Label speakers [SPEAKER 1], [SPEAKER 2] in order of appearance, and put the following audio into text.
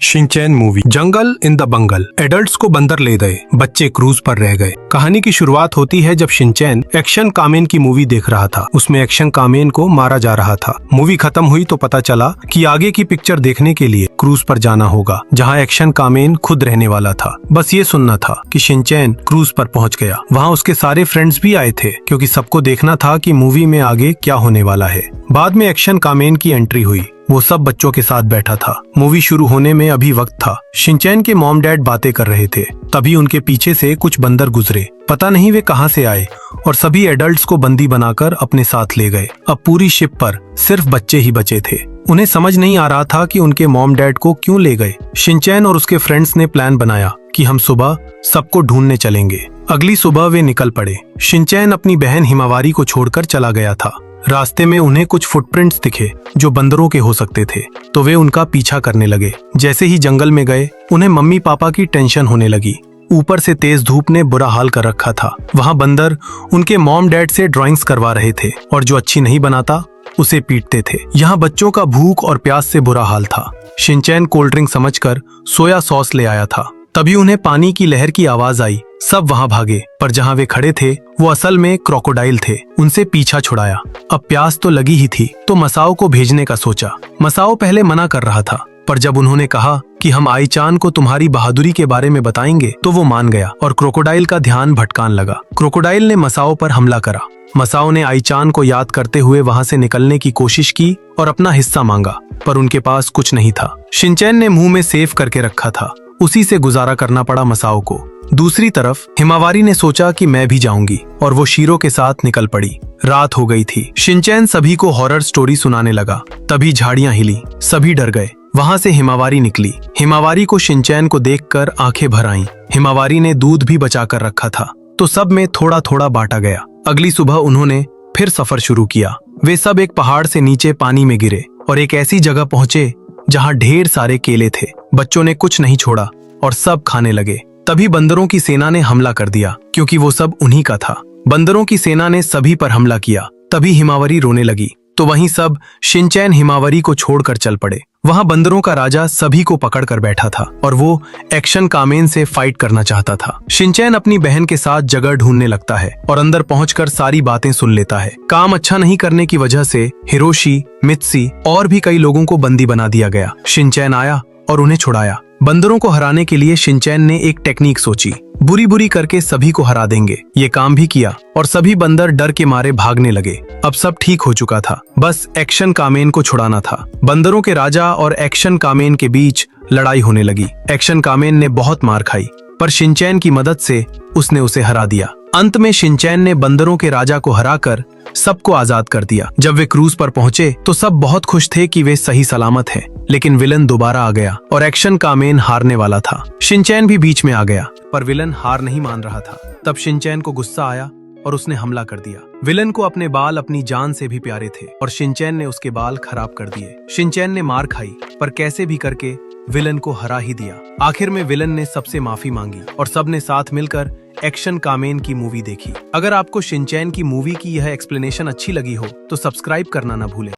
[SPEAKER 1] Shinchan movie. Jungle in the bungle. Adults को बंदर ले गए, बच्चे क्रूज पर रह गए। कहानी की शुरुआत होती है जब शिनचैन एक्शन कामेन की मूवी देख रहा था। उसमें एक्शन कामेन को मारा जा रहा था। मूवी खत्म हुई तो पता चला कि आगे की पिक्चर देखने के लिए क्रूज पर जाना होगा, जहां एक्शन कामेन खुद रहने वाला था। बस ये सुनना था कि शिनचैन क्रूज पर पहुंच गया। वहां उसके सारे फ्रेंड्स भी आए थे, क्योंकि सबको देखना था कि मूवी में आगे क्या होने वाला है। बाद में एक्शन कामेन की एंट्री हुई। वो सब बच्चों के साथ बैठा था। मूवी शुरू होने में अभी वक्त था। शिनचैन के मॉम डैड बातें कर रहे थे, तभी उनके पीछे से कुछ बंदर गुजरे। पता नहीं वे कहां से आए और सभी एडल्ट्स को बंदी बनाकर अपने साथ ले गए। अब पूरी शिप पर सिर्फ बच्चे ही बचे थे। उन्हें समझ नहीं आ रहा था कि उनके मॉम डैड को क्यों ले गए। शिनचैन और उसके फ्रेंड्स ने प्लान बनाया कि हम सुबह सबको ढूंढने चलेंगे। अगली सुबह वे निकल पड़े। शिनचैन अपनी बहन हिमावारी को छोड़कर चला गया था। रास्ते में उन्हें कुछ फुटप्रिंट्स दिखे जो बंदरों के हो सकते थे, तो वे उनका पीछा करने लगे। जैसे ही जंगल में गए, उन्हें मम्मी पापा की टेंशन होने लगी। ऊपर से तेज धूप ने बुरा हाल कर रखा था। वहां बंदर उनके मॉम डैड से ड्राइंग्स करवा रहे थे और जो अच्छी नहीं बनाता उसे पीटते थे। यहाँ बच्चों का भूख और प्यास से बुरा हाल था। शिनचैन कोल्ड ड्रिंक समझकर सोया सॉस ले आया था। तभी उन्हें पानी की लहर की आवाज आई। सब वहां भागे, पर जहां वे खड़े थे वो असल में क्रोकोडाइल थे। उनसे पीछा छुड़ाया। अब प्यास तो लगी ही थी, तो मसाओ को भेजने का सोचा। मसाओ पहले मना कर रहा था, पर जब उन्होंने कहा कि हम आई-चान को तुम्हारी बहादुरी के बारे में बताएंगे, तो वो मान गया और क्रोकोडाइल का ध्यान भटकान लगा। क्रोकोडाइल ने मसाओ पर हमला करा। मसाओ ने आई-चान को याद करते हुए वहां से निकलने की कोशिश की और अपना हिस्सा मांगा, पर उनके पास कुछ नहीं था। शिनचैन ने मुंह में सेव करके रखा था, उसी से गुजारा करना पड़ा मसाओ को। दूसरी तरफ हिमावारी ने सोचा कि मैं भी जाऊंगी, और वो शीरो के साथ निकल पड़ी। रात हो गई थी। शिनचैन सभी को हॉरर स्टोरी सुनाने लगा। तभी झाड़ियां हिली, सभी डर गए। वहां से हिमावारी निकली। हिमावारी को शिनचैन को देखकर आंखें भर आईं। हिमावारी ने दूध भी बचा कर रखा था, तो सब में थोड़ा थोड़ा बांटा गया। अगली सुबह उन्होंने फिर सफर शुरू किया। वे सब एक पहाड़ से नीचे पानी में गिरे और एक ऐसी जगह पहुंचे जहां ढेर सारे केले थे। बच्चों ने कुछ नहीं छोड़ा और सब खाने लगे। तभी बंदरों की सेना ने हमला कर दिया, क्योंकि वो सब उन्हीं का था। बंदरों की सेना ने सभी पर हमला किया। तभी हिमावारी रोने लगी, तो वहीं सब शिनचैन हिमावारी को छोड़कर चल पड़े। वहां बंदरों का राजा सभी को पकड़ कर बैठा था और वो एक्शन कामेन से फाइट करना चाहता था। शिनचैन अपनी बहन के साथ जगह ढूंढने लगता है और अंदर पहुंचकर सारी बातें सुन लेता है। काम अच्छा नहीं करने की वजह से हिरोशी, मित्सी और भी कई लोगों को बंदी बना दिया गया। शिनचैन आया और उन्हें छुड़ाया। बंदरों को हराने के लिए शिनचैन ने एक टेक्निक सोची। बुरी बुरी करके सभी को हरा देंगे। ये काम भी किया और सभी बंदर डर के मारे भागने लगे। अब सब ठीक हो चुका था, बस एक्शन कामेन को छुड़ाना था। बंदरों के राजा और एक्शन कामेन के बीच लड़ाई होने लगी। एक्शन कामेन ने बहुत मार खाई, पर शिनचैन की मदद से उसने उसे हरा दिया। अंत में शिनचैन ने बंदरों के राजा को हराकर सबको आजाद कर दिया। जब वे क्रूज पर पहुंचे तो सब बहुत खुश थे कि वे सही सलामत हैं। लेकिन विलन दोबारा आ गया और एक्शन कामेन हारने वाला था। शिनचैन भी बीच में आ गया, पर विलन हार नहीं मान रहा था। तब शिनचैन को गुस्सा आया और उसने हमला कर दिया। विलन को अपने बाल अपनी जान से भी प्यारे थे और शिनचैन ने उसके बाल खराब कर दिए। शिनचैन ने मार खाई, पर कैसे भी करके विलन को हरा ही दिया। आखिर में विलन ने सबसे माफी मांगी और सबने साथ मिलकर एक्शन कामेन की मूवी देखी। अगर आपको शिनचैन की मूवी की यह एक्सप्लेनेशन अच्छी लगी हो तो सब्सक्राइब करना ना भूलें।